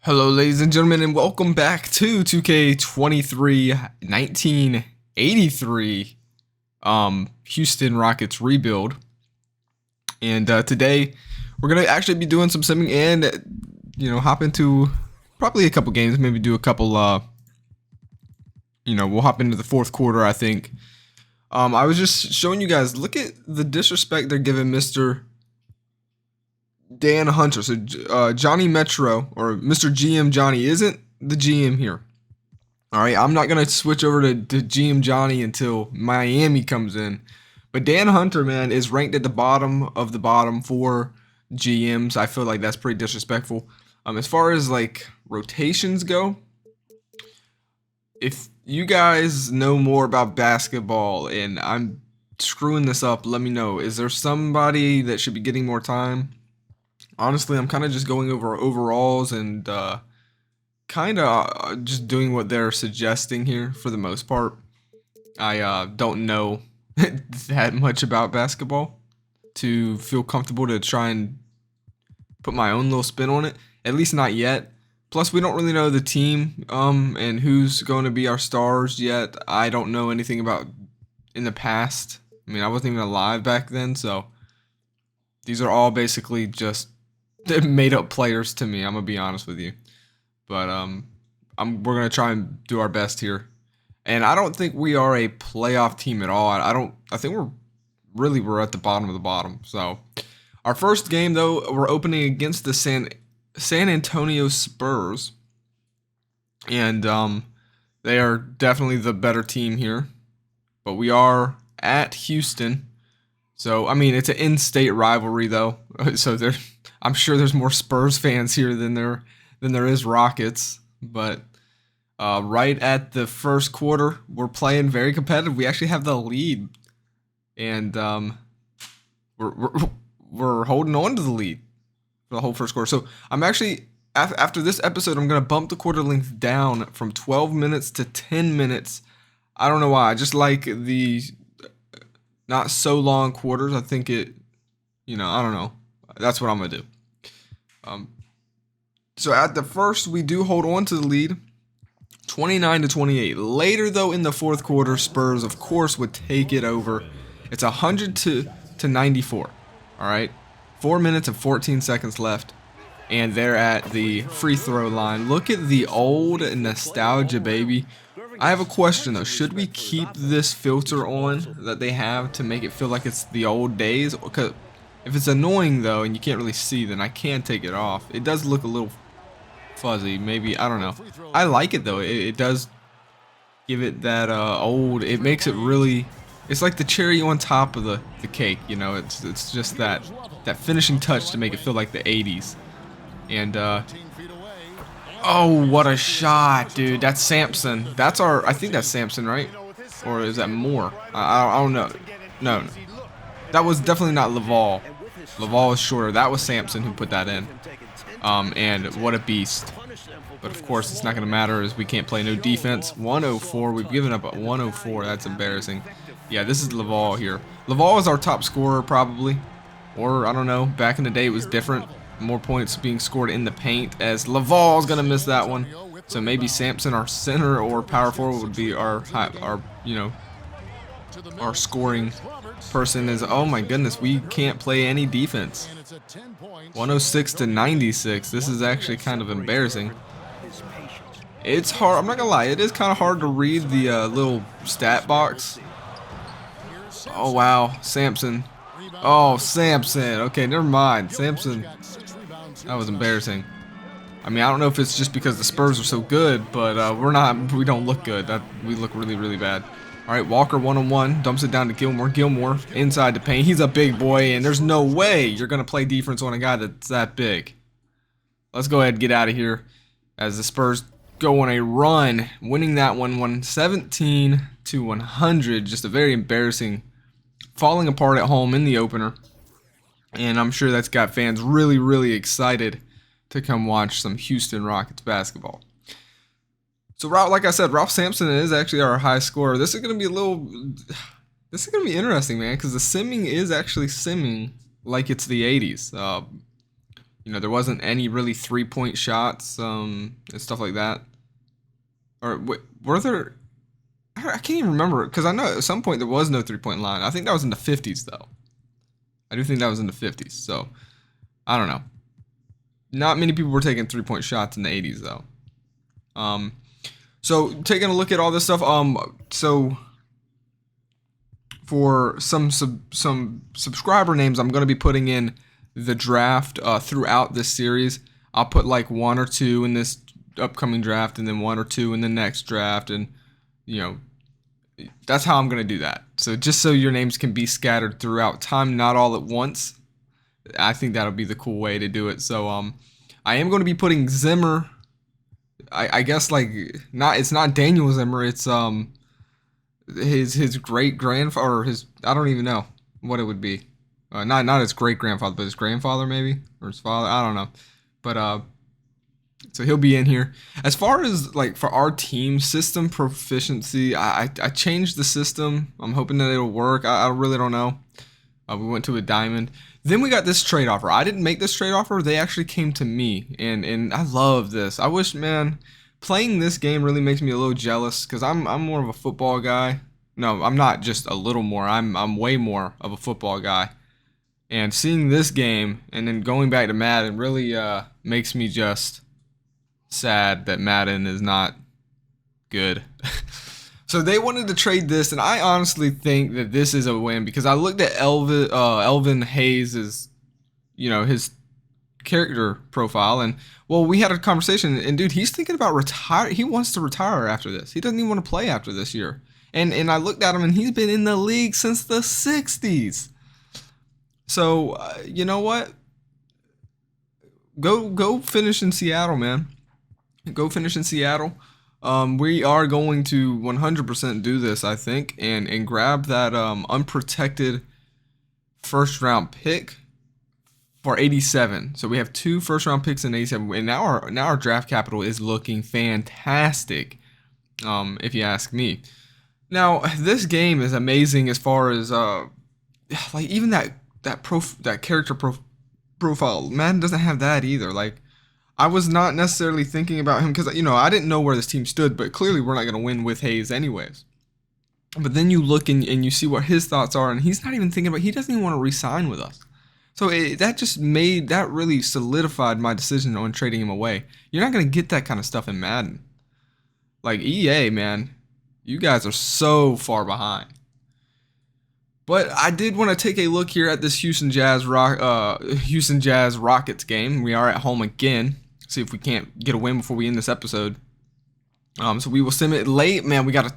Hello ladies and gentlemen, and welcome back to 2K23 1983 Houston Rockets rebuild. And today we're gonna actually be doing some simming and hop into probably a couple games, maybe do a couple we'll hop into the fourth quarter, I think. I was just showing you guys, look at the disrespect they're giving Mr. Dan Hunter. So Johnny Metro, or Mr. GM Johnny, isn't the GM here. All right, I'm not gonna switch over to GM Johnny until Miami comes in. But Dan Hunter, man, is ranked at the bottom of the bottom for GMs. I feel like that's pretty disrespectful. As far as like rotations go, if you guys know more about basketball and I'm screwing this up, let me know. Is there somebody that should be getting more time? Honestly, I'm kind of just going over overalls and kind of just doing what they're suggesting here for the most part. I don't know that much about basketball to feel comfortable to try and put my own little spin on it. At least not yet. Plus, we don't really know the team and who's going to be our stars yet. I don't know anything about in the past. I mean, I wasn't even alive back then, so these are all basically just made up players to me. I'm gonna be honest with you, but we're gonna try and do our best here. And I don't think we are a playoff team at all. I think we're at the bottom of the bottom. So our first game though, we're opening against the San Antonio Spurs, and they are definitely the better team here. But we are at Houston. So, I mean, it's an in-state rivalry, though. So I'm sure there's more Spurs fans here than there is Rockets. But right at the first quarter, we're playing very competitive. We actually have the lead, and we're holding on to the lead for the whole first quarter. So I'm actually after this episode, I'm gonna bump the quarter length down from 12 minutes to 10 minutes. I don't know why. I just like the not so long quarters. I think I don't know. That's what I'm going to do. So at the first, we do hold on to the lead, 29-28. Later, though, in the fourth quarter, Spurs, of course, would take it over. It's 100 to 94. All right. 4 minutes and 14 seconds left. And they're at the free throw line. Look at the old nostalgia, baby. I have a question though. Should we keep this filter on that they have to make it feel like it's the old days? Because if it's annoying though and you can't really see, then I can take it off. It does look a little fuzzy. Maybe, I don't know. I like it though. It does give it that old. It makes it really. It's like the cherry on top of the cake. It's just that finishing touch to make it feel like the 80s. And oh, what a shot, dude. That's Sampson. I think that's Sampson, right? Or is that Moore? I don't know. No. That was definitely not Laval. Laval is shorter. That was Sampson who put that in. And what a beast. But of course, it's not going to matter as we can't play no defense. 104. We've given up at 104. That's embarrassing. Yeah, this is Laval here. Laval is our top scorer probably. Or, I don't know. Back in the day, it was different. More points being scored in the paint, as Laval's gonna miss that one. So maybe Sampson, our center or power forward, would be our scoring person. Is, oh my goodness, we can't play any defense. 106 to 96. This is actually kind of embarrassing. It's hard. I'm not gonna lie. It is kind of hard to read the little stat box. Oh wow, Sampson. Oh, Sampson. Okay, never mind. Sampson. That was embarrassing. I mean, I don't know if it's just because the Spurs are so good, but we don't look good. We look really, really bad. All right, Walker one-on-one, dumps it down to Gilmore. Gilmore inside the paint. He's a big boy, and there's no way you're going to play defense on a guy that's that big. Let's go ahead and get out of here as the Spurs go on a run, winning that one 117-100. Just a very embarrassing, falling apart at home in the opener. And I'm sure that's got fans really, really excited to come watch some Houston Rockets basketball. So, like I said, Ralph Sampson is actually our high scorer. This is going to be interesting, man, because the simming is actually simming like it's the 80s. You know, there wasn't any really 3-point shots and stuff like that. Or were there? I can't even remember because I know at some point there was no 3-point line. I think that was in the 50s though. I do think that was in the 50s. So I don't know. Not many people were taking 3-point shots in the 80s though. So taking a look at all this stuff. So for some subscriber names, I'm going to be putting in the draft throughout this series. I'll put like 1 or 2 in this upcoming draft, and then 1 or 2 in the next draft, and you know, that's how I'm going to do that. So just so your names can be scattered throughout time, not all at once. I think that'll be the cool way to do it. So I am going to be putting Zimmer. I guess like it's not Daniel Zimmer. It's his great grandfather, or his, I don't even know what it would be. Not his great grandfather, but his grandfather maybe, or his father. I don't know. But so he'll be in here. As far as like for our team system proficiency, I changed the system. I'm hoping that it'll work. I really don't know. We went to a diamond. Then we got this trade offer. I didn't make this trade offer. They actually came to me, and I love this. I wish, man, playing this game really makes me a little jealous because I'm more of a football guy. No, I'm not just a little more. I'm way more of a football guy. And seeing this game and then going back to Madden really makes me just sad that Madden is not good. So they wanted to trade this, and I honestly think that this is a win because I looked at Elvin Hayes' his character profile, and well, we had a conversation, and dude, he's thinking about retire. He wants to retire after this. He doesn't even want to play after this year. And I looked at him, and he's been in the league since the 60s. So you know what? Go finish in Seattle, man. Go finish in Seattle. We are going to 100% do this, I think, and grab that unprotected first round pick for 87. So we have 2 first round picks in 87, and now our draft capital is looking fantastic, if you ask me. Now this game is amazing as far as like even that character profile. Madden doesn't have that either. Like, I was not necessarily thinking about him because, I didn't know where this team stood, but clearly we're not going to win with Hayes anyways. But then you look and you see what his thoughts are, and he's not even thinking about, he doesn't even want to re-sign with us. So that really solidified my decision on trading him away. You're not going to get that kind of stuff in Madden. Like, EA, man, you guys are so far behind. But I did want to take a look here at this Houston Jazz Rockets game. We are at home again. See if we can't get a win before we end this episode. So we will sim it late. Man, we got a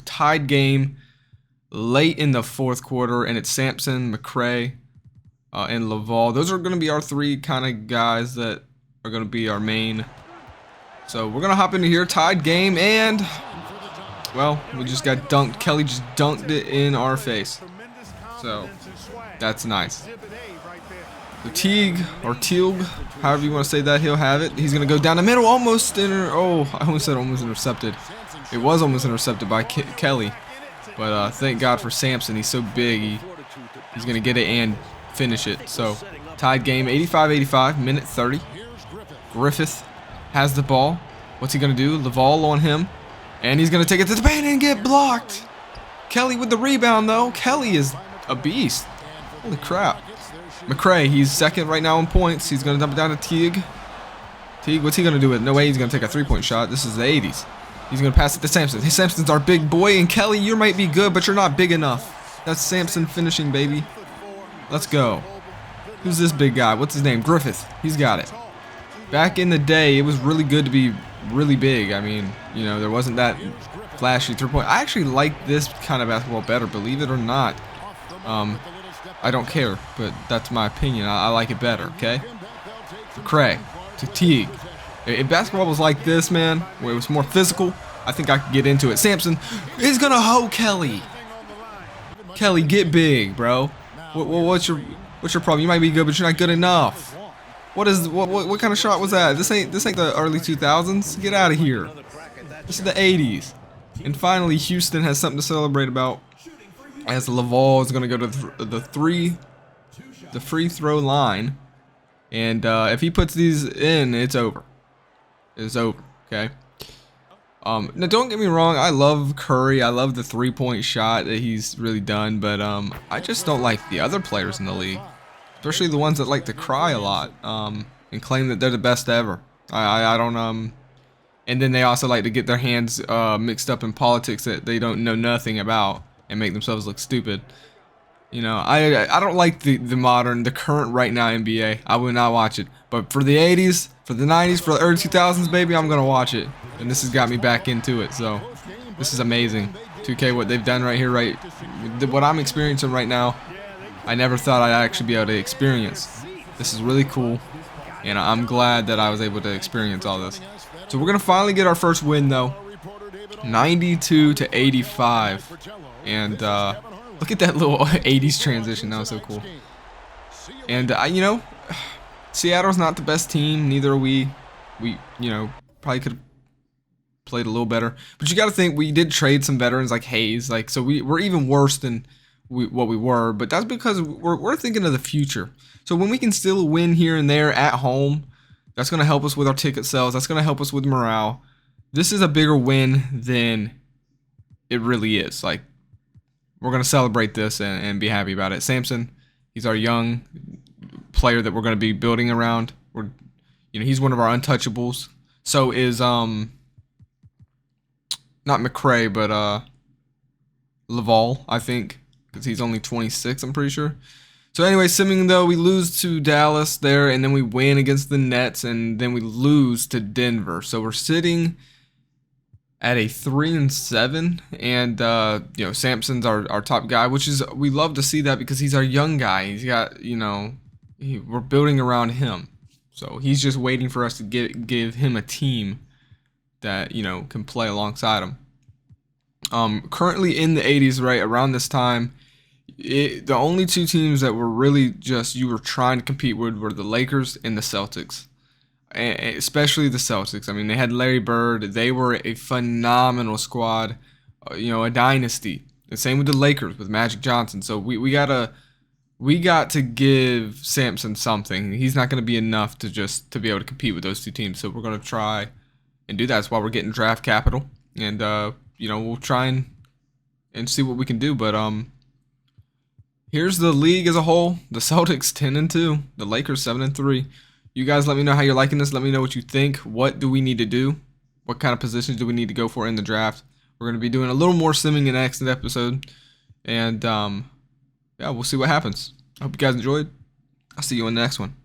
tied game late in the 4th quarter, and it's Sampson, McCray, and Laval. Those are going to be our 3 kind of guys that are going to be our main. So we're going to hop into here, tied game, and well, we just got dunked. Kelly just dunked it in our face. So that's nice. So Teague, or Teague, however you want to say that, he'll have it. He's going to go down the middle, almost I almost said almost intercepted. It was almost intercepted by Kelly. But thank God for Sampson. He's so big. He's going to get it and finish it. So tied game, 85-85, minute 30. Griffith has the ball. What's he going to do? Laval on him. And he's going to take it to the paint and get blocked. Kelly with the rebound, though. Kelly is a beast. Holy crap. McCray, he's second right now in points. He's going to dump it down to Teague. Teague, what's he going to do with it? No way he's going to take a 3-point shot. This is the 80s. He's going to pass it to Sampson. Hey, Sampson's our big boy. And Kelly, you might be good, but you're not big enough. That's Sampson finishing, baby. Let's go. Who's this big guy? What's his name? Griffith. He's got it. Back in the day, it was really good to be really big. I mean, there wasn't that flashy 3-point. I actually like this kind of basketball better, believe it or not. I don't care, but that's my opinion. I like it better, okay? McCray to Teague. If basketball was like this, man, where it was more physical, I think I could get into it. Sampson is gonna hoe Kelly. Kelly, get big, bro. What's your problem? You might be good, but you're not good enough. What kind of shot was that? This ain't the early 2000s. Get out of here. This is the 80s. And finally, Houston has something to celebrate about, as Laval is going to go to the free throw line, And if he puts these in, it's over. It's over. Okay. Now don't get me wrong, I love Curry. I love the 3-point shot that he's really done, but I just don't like the other players in the league, especially the ones that like to cry a lot and claim that they're the best ever. I don't and then they also like to get their hands mixed up in politics that they don't know nothing about and make themselves look stupid. You know, I don't like the current right now NBA. I would not watch it. But for the 80s, for the 90s, for the early 2000s, baby, I'm gonna watch it. And this has got me back into it. So this is amazing. 2K, what they've done right here, right? What I'm experiencing right now, I never thought I'd actually be able to experience. This is really cool, and I'm glad that I was able to experience all this. So we're gonna finally get our first win though, 92-85, and look at that little 80s transition. That was so cool. And you know, Seattle's not the best team. Neither are we. We, you know, probably could have played a little better. But you got to think we did trade some veterans like Hayes. Like, so we're even worse than what we were. But that's because we're thinking of the future. So when we can still win here and there at home, that's going to help us with our ticket sales. That's going to help us with morale. This is a bigger win than it really is. Like, we're going to celebrate this and be happy about it. Samson, he's our young player that we're going to be building around. You know, he's one of our untouchables. So is not McRae, but Laval, I think, because he's only 26, I'm pretty sure. So anyway, simming though, we lose to Dallas there, and then we win against the Nets, and then we lose to Denver. So we're sitting at a 3-7, and you know, Samson's our top guy, which is, we love to see that because he's our young guy. He's got, you know, we're building around him. So he's just waiting for us to give him a team that, you know, can play alongside him. Currently in the 80s, right around this time, the only two teams that were really just you were trying to compete with were the Lakers and the Celtics, and especially the Celtics. I mean, they had Larry Bird. They were a phenomenal squad, you know, a dynasty. The same with the Lakers with Magic Johnson. So we got to give Samson something. He's not going to be enough to be able to compete with those two teams. So we're going to try and do that. That's why we're getting draft capital, and you know, we'll try and see what we can do. But here's the league as a whole. The Celtics 10-2, the Lakers 7-3. You guys let me know how you're liking this. Let me know what you think. What do we need to do? What kind of positions do we need to go for in the draft? We're going to be doing a little more simming in the next episode, and yeah, we'll see what happens. I hope you guys enjoyed. I'll see you in the next one.